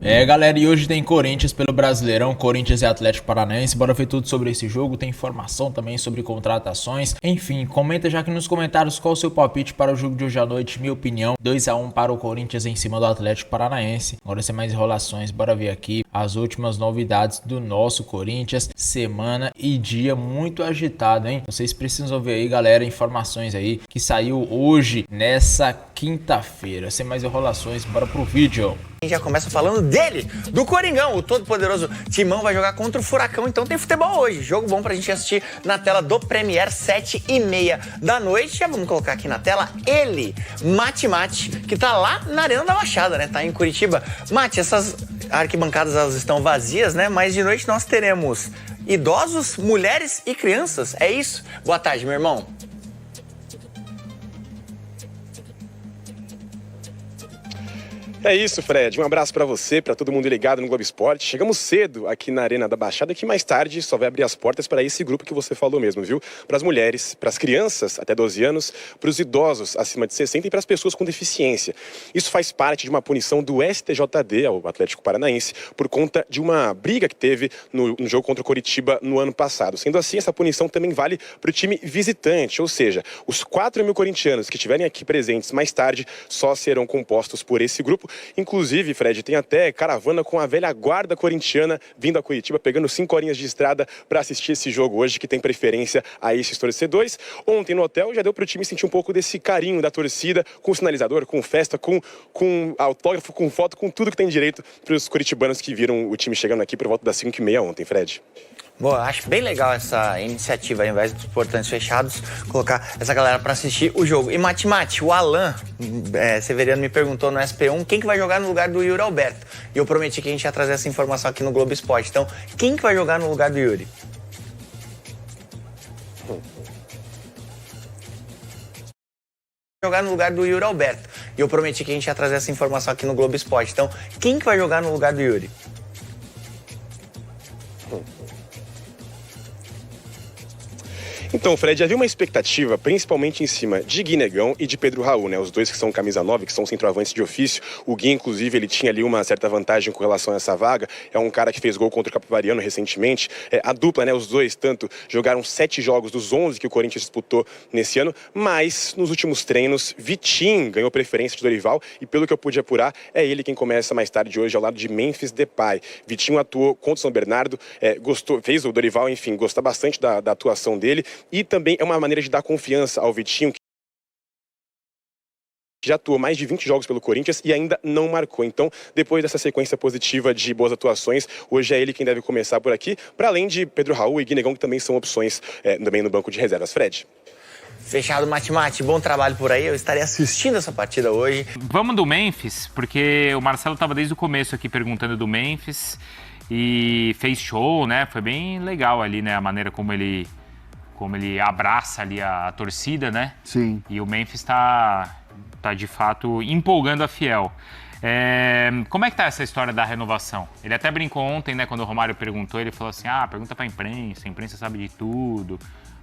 Galera, e hoje tem Corinthians pelo Brasileirão, Corinthians e Atlético Paranaense. Bora ver tudo sobre esse jogo, tem informação também sobre contratações. Enfim, comenta já aqui nos comentários qual o seu palpite para o jogo de hoje à noite. Minha opinião, 2-1 para o Corinthians em cima do Atlético Paranaense. Agora sem mais enrolações, bora ver aqui as últimas novidades do nosso Corinthians. Semana e dia muito agitado, hein? Vocês precisam ver aí, galera, informações aí que saiu hoje, nessa quinta-feira. Sem mais enrolações, bora pro vídeo. A gente já começa falando dele, do Coringão. O todo-poderoso Timão vai jogar contra o Furacão, então tem futebol hoje. Jogo bom pra gente assistir na tela do Premier, 7h30 da noite. Já vamos colocar aqui na tela ele, Mate, que tá lá na Arena da Baixada, né? Tá em Curitiba. Mate, essas arquibancadas elas estão vazias, né? Mas de noite nós teremos idosos, mulheres e crianças. É isso? Boa tarde, meu irmão. É isso, Fred. Um abraço pra você, pra todo mundo ligado no Globo Esporte. Chegamos cedo aqui na Arena da Baixada, que mais tarde só vai abrir as portas para esse grupo que você falou mesmo, viu? Para as mulheres, para as crianças até 12 anos, para os idosos acima de 60 e para as pessoas com deficiência. Isso faz parte de uma punição do STJD ao Atlético Paranaense por conta de uma briga que teve no jogo contra o Coritiba no ano passado. Sendo assim, essa punição também vale para o time visitante, ou seja, os 4.000 corintianos que estiverem aqui presentes mais tarde só serão compostos por esse grupo. Inclusive, Fred, tem até caravana com a velha guarda corintiana vindo a Curitiba, pegando 5 horinhas de estrada para assistir esse jogo hoje, que tem preferência a esses torcedores. Ontem no hotel já deu para o time sentir um pouco desse carinho da torcida, com sinalizador, com festa, com autógrafo, com foto, com tudo que tem direito para os curitibanos que viram o time chegando aqui por volta das 5h30 ontem, Fred. Bom, eu acho bem legal essa iniciativa, ao invés dos portões fechados, colocar essa galera pra assistir o jogo. E Mate, o Alan Severiano me perguntou no SP1 quem que vai jogar no lugar do Yuri Alberto. E eu prometi que a gente ia trazer essa informação aqui no Globo Esporte. Então, quem que vai jogar no lugar do Yuri? Jogar no lugar do Yuri Alberto. E eu prometi que a gente ia trazer essa informação aqui no Globo Esporte. Então, quem que vai jogar no lugar do Yuri? Então, Fred, havia uma expectativa, principalmente em cima de Gui Negão e de Pedro Raul, né? Os dois que são camisa 9, que são centroavantes de ofício. O Gui, inclusive, ele tinha ali uma certa vantagem com relação a essa vaga. É um cara que fez gol contra o Capivariano recentemente. A dupla, né? Os dois, tanto jogaram 7 jogos dos 11 que o Corinthians disputou nesse ano. Mas, nos últimos treinos, Vitinho ganhou preferência de Dorival. E, pelo que eu pude apurar, é ele quem começa mais tarde hoje ao lado de Memphis Depay. Vitinho atuou contra o São Bernardo, fez o Dorival, enfim, gosta bastante da atuação dele. E também é uma maneira de dar confiança ao Vitinho, que já atuou mais de 20 jogos pelo Corinthians e ainda não marcou. Então, depois dessa sequência positiva de boas atuações, hoje é ele quem deve começar por aqui, para além de Pedro Raul e Gui Negão, que também são opções também no banco de reservas. Fred? Fechado, Mate, bom trabalho por aí. Eu estarei assistindo essa partida hoje. Vamos do Memphis, porque o Marcelo estava desde o começo aqui perguntando do Memphis e fez show, né? Foi bem legal ali, né? A maneira como ele abraça ali a torcida, né? Sim. E o Memphis tá de fato empolgando a Fiel. Como é que tá essa história da renovação? Ele até brincou ontem, né? Quando o Romário perguntou, ele falou assim, pergunta pra imprensa, a imprensa sabe de tudo.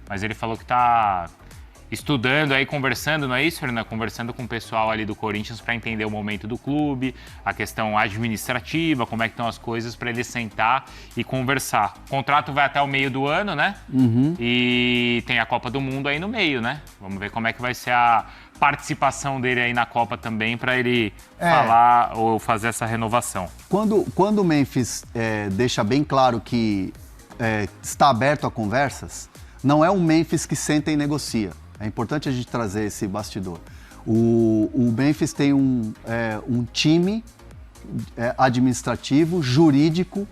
Mas ele falou que tá estudando aí, conversando, não é isso, Fernanda? Conversando com o pessoal ali do Corinthians para entender o momento do clube, a questão administrativa, como é que estão as coisas, para ele sentar e conversar. O contrato vai até o meio do ano, né? Uhum. E tem a Copa do Mundo aí no meio, né? Vamos ver como é que vai ser a participação dele aí na Copa também, para ele falar ou fazer essa renovação. Quando o Memphis deixa bem claro que está aberto a conversas, não é um Memphis que senta e negocia. É importante a gente trazer esse bastidor. O Memphis tem um time administrativo, jurídico,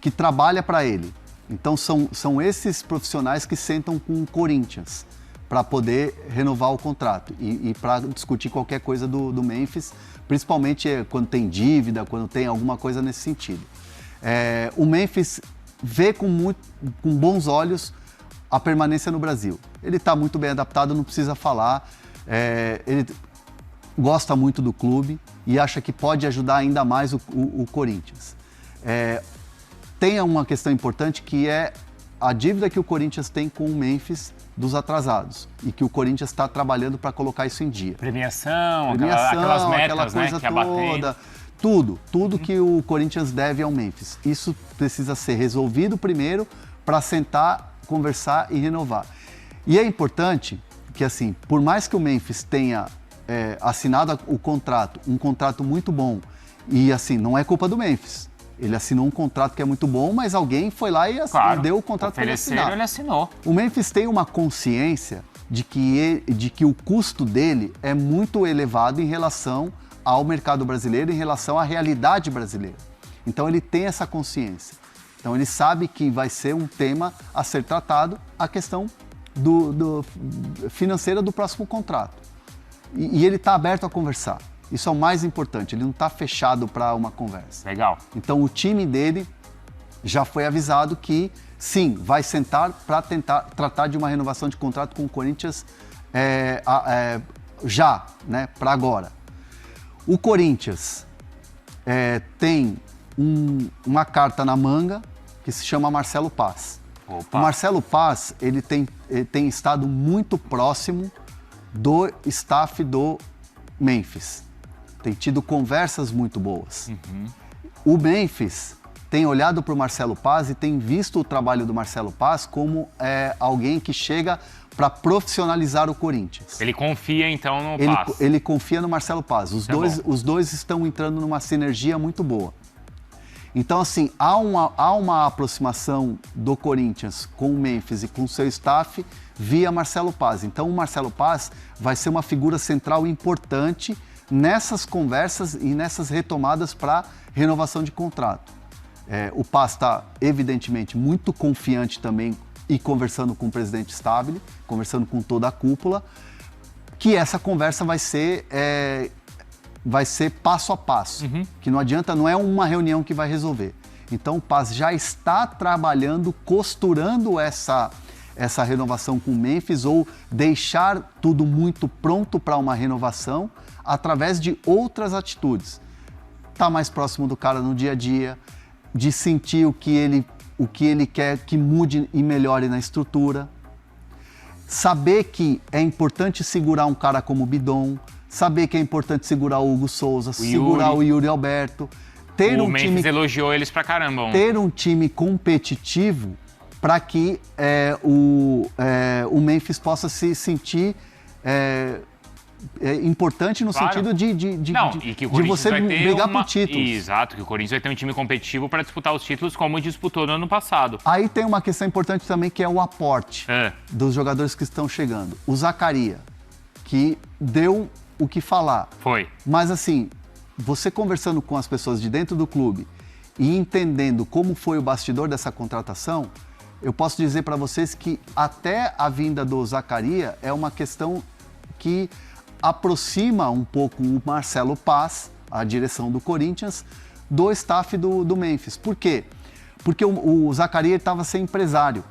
que trabalha para ele. Então, são esses profissionais que sentam com o Corinthians para poder renovar o contrato e para discutir qualquer coisa do Memphis, principalmente quando tem dívida, quando tem alguma coisa nesse sentido. O Memphis vê com bons olhos a permanência no Brasil. Ele está muito bem adaptado, não precisa falar. Ele gosta muito do clube e acha que pode ajudar ainda mais o Corinthians. Tem uma questão importante que é a dívida que o Corinthians tem com o Memphis dos atrasados e que o Corinthians está trabalhando para colocar isso em dia. Premiação, aquelas metas, aquela coisa né, que é bater. toda. Tudo que o Corinthians deve ao Memphis. Isso precisa ser resolvido primeiro para sentar, conversar e renovar. E é importante que, assim, por mais que o Memphis tenha assinado o contrato, um contrato muito bom, e assim, não é culpa do Memphis. Ele assinou um contrato que é muito bom, mas alguém foi lá e deu o contrato para ele assinar. Ele assinou. O Memphis tem uma consciência de que o custo dele é muito elevado em relação ao mercado brasileiro, em relação à realidade brasileira. Então ele tem essa consciência. Então ele sabe que vai ser um tema a ser tratado, a questão financeira do próximo contrato. E ele está aberto a conversar. Isso é o mais importante, ele não está fechado para uma conversa. Legal. Então o time dele já foi avisado que, sim, vai sentar para tentar tratar de uma renovação de contrato com o Corinthians já, né, para agora. O Corinthians tem uma carta na manga que se chama Marcelo Paz. Opa. O Marcelo Paz, ele tem estado muito próximo do staff do Memphis. Tem tido conversas muito boas. O Memphis tem olhado para o Marcelo Paz e tem visto o trabalho do Marcelo Paz como alguém que chega para profissionalizar o Corinthians. Ele confia, então, no Paz. Ele confia no Marcelo Paz. Os dois estão entrando numa sinergia muito boa. Então, assim, há uma aproximação do Corinthians com o Memphis e com o seu staff via Marcelo Paz. Então, o Marcelo Paz vai ser uma figura central importante nessas conversas e nessas retomadas para renovação de contrato. O Paz está, evidentemente, muito confiante também e conversando com o presidente Stabile, conversando com toda a cúpula, que essa conversa vai ser passo a passo, que não adianta, não é uma reunião que vai resolver. Então o Paz já está trabalhando, costurando essa renovação com o Memphis ou deixar tudo muito pronto para uma renovação através de outras atitudes. Tá mais próximo do cara no dia a dia, de sentir o que ele quer que mude e melhore na estrutura. Saber que é importante segurar um cara como o Bidon, saber que é importante segurar o Hugo Souza, segurar o Yuri Alberto. O Memphis elogiou eles pra caramba. Ter um time competitivo para que o Memphis possa se sentir importante no sentido de você brigar por títulos. Exato, que o Corinthians vai ter um time competitivo para disputar os títulos como disputou no ano passado. Aí tem uma questão importante também que é o aporte dos jogadores que estão chegando. O Zaccaria, que deu o que falar. Foi. Mas assim, você conversando com as pessoas de dentro do clube e entendendo como foi o bastidor dessa contratação, eu posso dizer para vocês que até a vinda do Zaccaria é uma questão que aproxima um pouco o Marcelo Paz, a direção do Corinthians, do staff do Memphis. Por quê? Porque o Zaccaria estava sem empresário,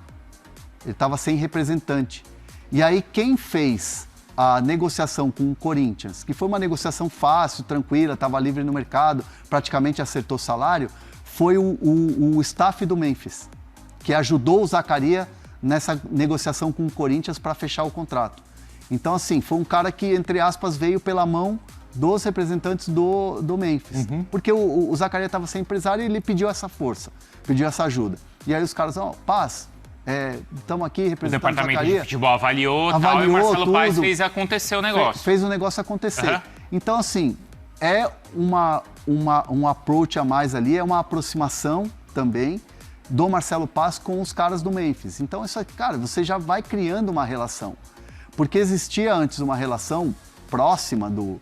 ele estava sem representante. E aí quem fez a negociação com o Corinthians, que foi uma negociação fácil, tranquila, estava livre no mercado, praticamente acertou o salário, foi o staff do Memphis, que ajudou o Zaccaria nessa negociação com o Corinthians para fechar o contrato. Então, assim, foi um cara que, entre aspas, veio pela mão dos representantes do Memphis. Porque o Zaccaria estava sem empresário e ele pediu essa força, pediu essa ajuda. E aí os caras, Paz, estamos aqui representando o Departamento Zaccaria. de futebol avaliou tal, e o Marcelo Paz fez acontecer o negócio. Fez o negócio acontecer. Então, assim, é um approach a mais ali, é uma aproximação também do Marcelo Paz com os caras do Memphis. Então, isso aqui, cara, você já vai criando uma relação. Porque existia antes uma relação próxima do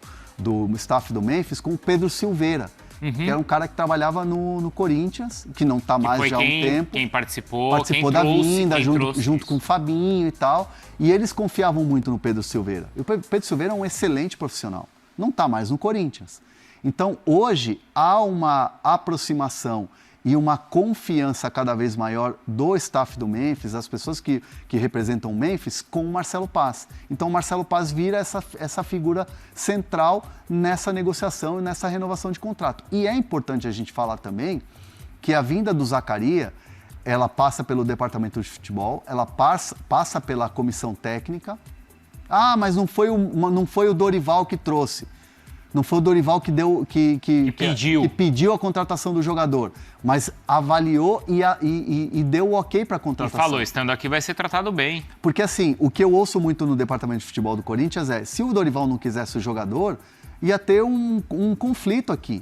staff do Memphis com o Pedro Silveira, que era um cara que trabalhava no Corinthians, que não está mais já há um tempo. Quem participou da vinda, junto com o Fabinho e tal. E eles confiavam muito no Pedro Silveira. E o Pedro Silveira é um excelente profissional. Não está mais no Corinthians. Então, hoje, há uma aproximação e uma confiança cada vez maior do staff do Memphis, as pessoas que representam o Memphis, com o Marcelo Paz. Então o Marcelo Paz vira essa figura central nessa negociação e nessa renovação de contrato. E é importante a gente falar também que a vinda do Zaccaria, ela passa pelo departamento de futebol, ela passa pela comissão técnica. Mas não foi o Dorival que trouxe. Não foi o Dorival que pediu a contratação do jogador, mas avaliou e deu o ok para a contratação. E falou, estando aqui vai ser tratado bem. Porque assim, o que eu ouço muito no departamento de futebol do Corinthians é, se o Dorival não quisesse o jogador, ia ter um conflito aqui.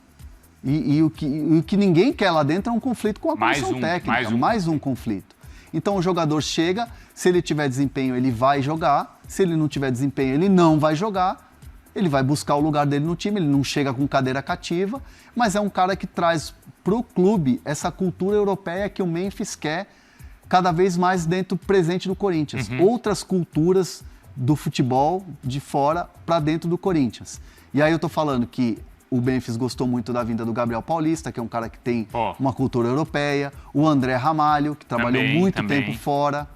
E o que ninguém quer lá dentro é um conflito com a comissão técnica, mais um conflito. Então o jogador chega, se ele tiver desempenho, ele vai jogar, se ele não tiver desempenho, ele não vai jogar. Ele vai buscar o lugar dele no time, ele não chega com cadeira cativa, mas é um cara que traz pro clube essa cultura europeia que o Memphis quer cada vez mais presente do Corinthians. Outras culturas do futebol de fora para dentro do Corinthians. E aí eu tô falando que o Memphis gostou muito da vinda do Gabriel Paulista, que é um cara que tem uma cultura europeia, o André Ramalho, que trabalhou muito tempo fora.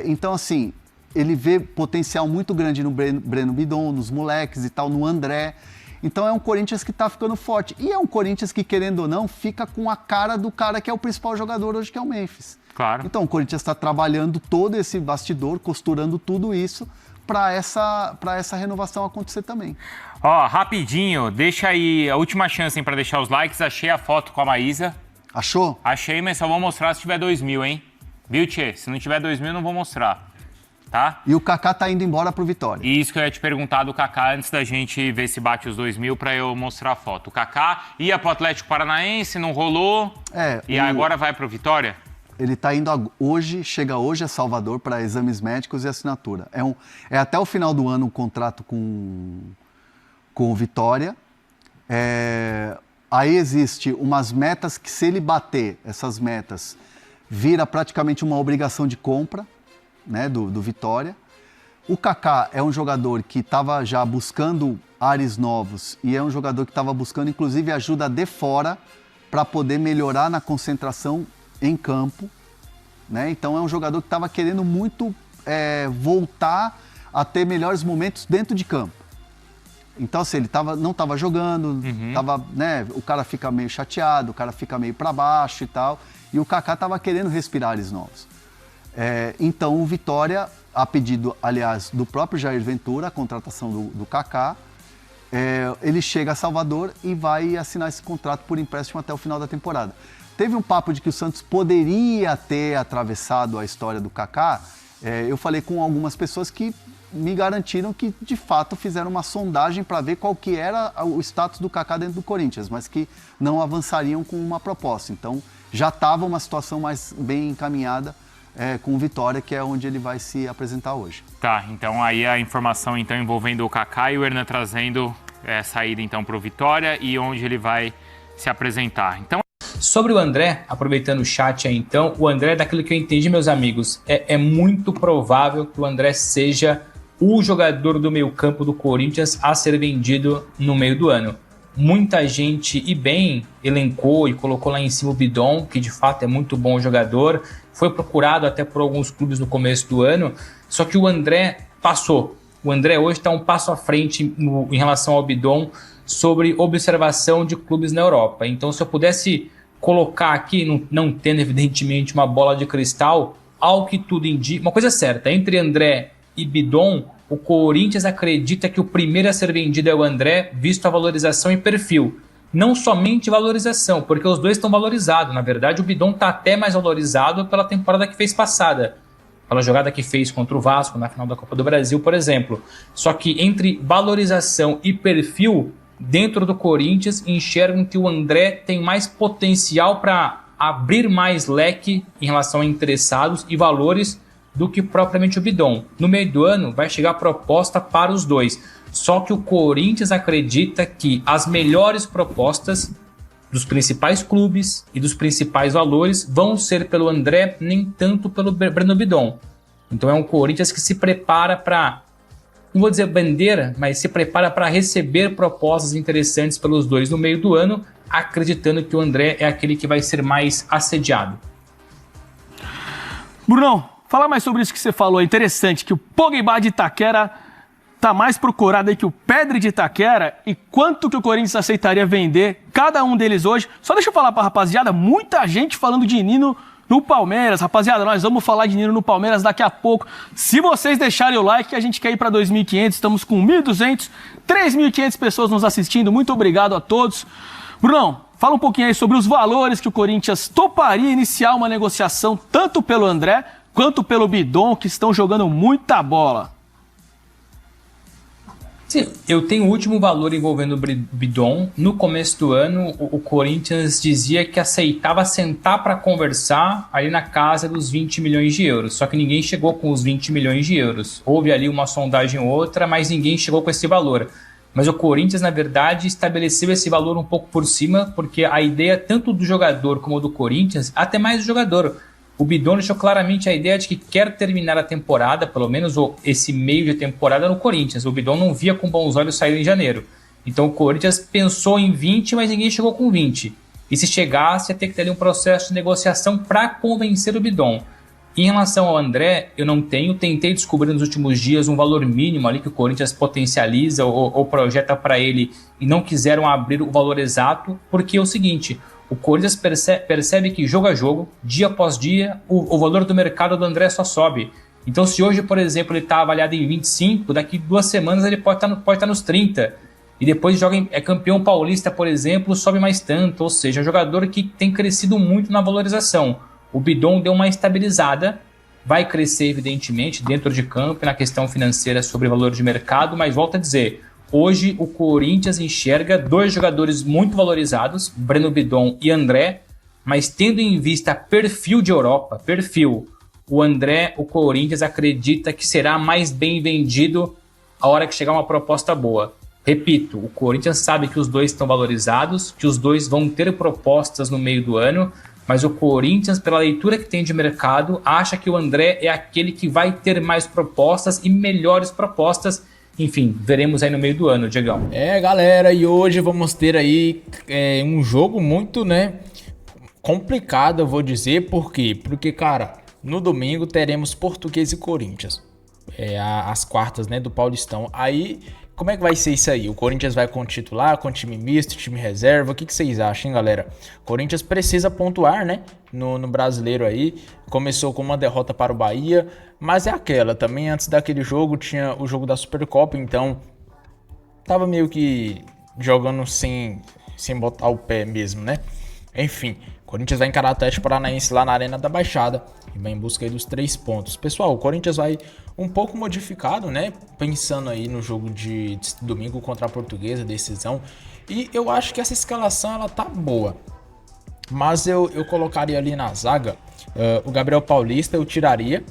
Então, assim, ele vê potencial muito grande no Breno Bidon, nos moleques e tal, no André. Então é um Corinthians que tá ficando forte. E é um Corinthians que, querendo ou não, fica com a cara do cara que é o principal jogador hoje, que é o Memphis. Claro. Então o Corinthians está trabalhando todo esse bastidor, costurando tudo isso para essa renovação acontecer também. Ó, rapidinho, deixa aí a última chance para deixar os likes. Achei a foto com a Maísa. Achou? Achei, mas só vou mostrar se tiver 2.000, hein? Viu, Tchê? Se não tiver 2.000, não vou mostrar. Tá? E o Kaká tá indo embora pro Vitória. Isso que eu ia te perguntar do Kaká antes da gente ver se bate os 2.000 para eu mostrar a foto. O Kaká ia pro Atlético Paranaense, não rolou. Agora vai pro Vitória? Ele tá indo chega hoje a Salvador para exames médicos e assinatura. É até o final do ano um contrato com o Vitória. Aí existe umas metas que, se ele bater essas metas, vira praticamente uma obrigação de compra, né, do Vitória. O Kaká é um jogador que estava já buscando ares novos e é um jogador que estava buscando, inclusive, ajuda de fora para poder melhorar na concentração em campo, né? Então é um jogador que estava querendo muito voltar a ter melhores momentos dentro de campo. Então, assim, ele não estava jogando, né, o cara fica meio chateado, o cara fica meio para baixo e tal, e o Kaká estava querendo respirar ares novos. Então o Vitória, a pedido, aliás, do próprio Jair Ventura, a contratação do Kaká, ele chega a Salvador e vai assinar esse contrato por empréstimo até o final da temporada. Teve um papo de que o Santos poderia ter atravessado a história do Kaká. Eu falei com algumas pessoas que me garantiram que, de fato, fizeram uma sondagem para ver qual que era o status do Kaká dentro do Corinthians, mas que não avançariam com uma proposta. Então, já estava uma situação mais bem encaminhada com o Vitória, que é onde ele vai se apresentar hoje. Tá, então aí a informação então envolvendo o Kaká e o Hernan trazendo saída então para o Vitória e onde ele vai se apresentar. Então, sobre o André, aproveitando o chat aí então, o André, daquilo que eu entendi, meus amigos, é muito provável que o André seja o jogador do meio campo do Corinthians a ser vendido no meio do ano. Muita gente, e bem, elencou e colocou lá em cima o Bidon, que de fato é muito bom jogador, foi procurado até por alguns clubes no começo do ano, só que o André passou. O André hoje está um passo à frente em relação ao Bidon sobre observação de clubes na Europa. Então, se eu pudesse colocar aqui, não tendo evidentemente uma bola de cristal, ao que tudo indica, uma coisa certa, entre André e Bidon, o Corinthians acredita que o primeiro a ser vendido é o André, visto a valorização e perfil. Não somente valorização, porque os dois estão valorizados. Na verdade, o Bidon está até mais valorizado pela temporada que fez passada. Pela jogada que fez contra o Vasco na final da Copa do Brasil, por exemplo. Só que entre valorização e perfil, dentro do Corinthians, enxergam que o André tem mais potencial para abrir mais leque em relação a interessados e valores do que propriamente o Bidon. No meio do ano vai chegar a proposta para os dois. Só que o Corinthians acredita que as melhores propostas dos principais clubes e dos principais valores vão ser pelo André, nem tanto pelo Breno Bidon. Então é um Corinthians que se prepara para, não vou dizer bandeira, mas se prepara para receber propostas interessantes pelos dois no meio do ano, acreditando que o André é aquele que vai ser mais assediado. Brunão, fala mais sobre isso que você falou. É interessante que o Pogba de Itaquera tá mais procurado aí que o Pedri de Itaquera. E quanto que o Corinthians aceitaria vender cada um deles hoje? Só deixa eu falar pra rapaziada, muita gente falando de Nino no Palmeiras. Rapaziada, nós vamos falar de dinheiro no Palmeiras daqui a pouco. Se vocês deixarem o like, a gente quer ir para 2.500, estamos com 1.200, 3.500 pessoas nos assistindo. Muito obrigado a todos. Brunão, fala um pouquinho aí sobre os valores que o Corinthians toparia iniciar uma negociação tanto pelo André quanto pelo Bidon, que estão jogando muita bola. Sim, eu tenho o último valor envolvendo o Bidon. No começo do ano, o Corinthians dizia que aceitava sentar para conversar ali na casa dos 20 milhões de euros. Só que ninguém chegou com os 20 milhões de euros. Houve ali uma sondagem ou outra, mas ninguém chegou com esse valor. Mas o Corinthians, na verdade, estabeleceu esse valor um pouco por cima, porque a ideia tanto do jogador como do Corinthians, até mais do jogador. O Bidon deixou claramente a ideia de que quer terminar a temporada, pelo menos esse meio de temporada, no Corinthians. O Bidon não via com bons olhos sair em janeiro. Então o Corinthians pensou em 20, mas ninguém chegou com 20. E se chegasse, ia ter que ter ali um processo de negociação para convencer o Bidon. Em relação ao André, eu não tentei descobrir nos últimos dias um valor mínimo ali que o Corinthians potencializa ou projeta para ele e não quiseram abrir o valor exato, porque é o seguinte... O Corinthians percebe que jogo a jogo, dia após dia, o valor do mercado do André só sobe. Então se hoje, por exemplo, ele está avaliado em 25, daqui 2 semanas ele pode estar nos 30. E depois é campeão paulista, por exemplo, sobe mais tanto. Ou seja, é um jogador que tem crescido muito na valorização. O Bidon deu uma estabilizada, vai crescer evidentemente dentro de campo, na questão financeira sobre valor de mercado, mas volto a dizer... Hoje o Corinthians enxerga 2 jogadores muito valorizados, Breno Bidon e André, mas tendo em vista perfil de Europa, o André, o Corinthians acredita que será mais bem vendido a hora que chegar uma proposta boa. Repito, o Corinthians sabe que os 2 estão valorizados, que os 2 vão ter propostas no meio do ano, mas o Corinthians, pela leitura que tem de mercado, acha que o André é aquele que vai ter mais propostas e melhores propostas. Enfim, veremos aí no meio do ano, Diegão. Galera, e hoje vamos ter aí um jogo muito, complicado, eu vou dizer. Por quê? Porque, cara, no domingo teremos Portuguesa e Corinthians. As quartas, do Paulistão. Aí, como é que vai ser isso aí? O Corinthians vai com titular, com time misto, time reserva? O que vocês acham, hein, galera? O Corinthians precisa pontuar, no brasileiro aí. Começou com uma derrota para o Bahia, mas é aquela. Também antes daquele jogo tinha o jogo da Supercopa, então tava meio que jogando sem botar o pé mesmo, Enfim, o Corinthians vai encarar o Atlético Paranaense lá na Arena da Baixada e vai em busca aí dos 3 pontos. Pessoal, o Corinthians vai um pouco modificado, pensando aí no jogo de domingo contra a Portuguesa, decisão. E eu acho que essa escalação, ela tá boa. Mas eu colocaria ali na zaga o Gabriel Paulista, eu tiraria.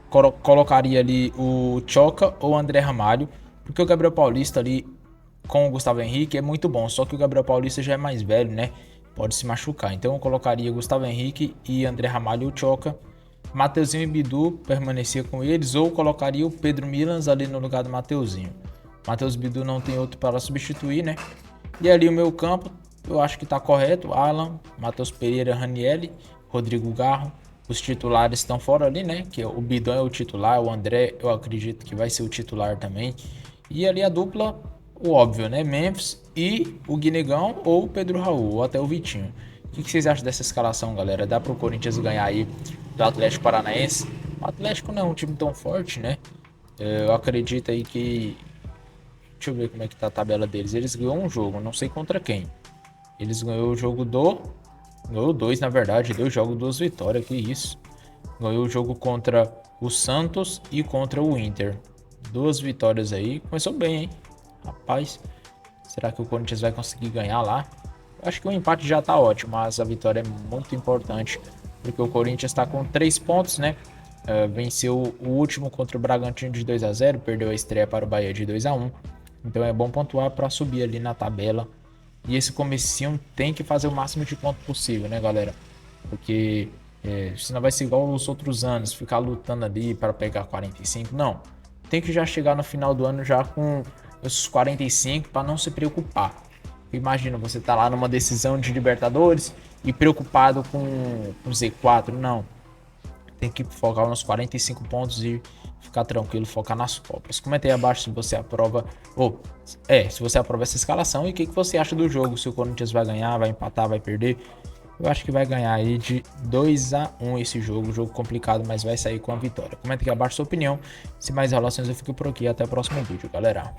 Colocaria ali o Choca ou o André Ramalho. Porque o Gabriel Paulista ali com o Gustavo Henrique é muito bom. Só que o Gabriel Paulista já é mais velho, Pode se machucar. Então eu colocaria Gustavo Henrique e André Ramalho e o Choca. Mateuzinho e Bidu permanecia com eles, ou colocaria o Pedro Milans ali no lugar do Mateuzinho. Matheus Bidu não tem outro para substituir, E ali o meu campo, eu acho que tá correto. Alan, Matheus Pereira, Ranielli, Rodrigo Garro. Os titulares estão fora ali, Que o Bidon é o titular, o André eu acredito que vai ser o titular também. E ali a dupla, o óbvio, Memphis e o Guinegão ou o Pedro Raul, ou até o Vitinho. O que vocês acham dessa escalação, galera? Dá pro Corinthians ganhar aí do Atlético Paranaense? O Atlético não é um time tão forte, Eu acredito aí que... Deixa eu ver como é que tá a tabela deles. Eles ganhou um jogo, não sei contra quem. Eles ganhou o jogo Ganhou 2, na verdade. 2 jogos, 2 vitórias, que isso. Ganhou o jogo contra o Santos e contra o Inter. 2 vitórias aí. Começou bem, hein? Rapaz, será que o Corinthians vai conseguir ganhar lá? Acho que o empate já tá ótimo, mas a vitória é muito importante, porque o Corinthians está com 3 pontos, venceu o último contra o Bragantino de 2-0, perdeu a estreia para o Bahia de 2-1. Então é bom pontuar para subir ali na tabela. E esse comecinho tem que fazer o máximo de ponto possível, galera? Porque senão vai ser igual os outros anos, ficar lutando ali para pegar 45. Não, tem que já chegar no final do ano já com esses 45 para não se preocupar. Imagina, você tá lá numa decisão de Libertadores e preocupado com o Z4. Não. Tem que focar nos 45 pontos e ficar tranquilo, focar nas Copas. Comenta aí abaixo se você aprova, se você aprova essa escalação e o que você acha do jogo. Se o Corinthians vai ganhar, vai empatar, vai perder. Eu acho que vai ganhar aí de 2-1 esse jogo complicado, mas vai sair com a vitória. Comenta aqui abaixo sua opinião. Se mais relações eu fico por aqui, até o próximo vídeo, galera.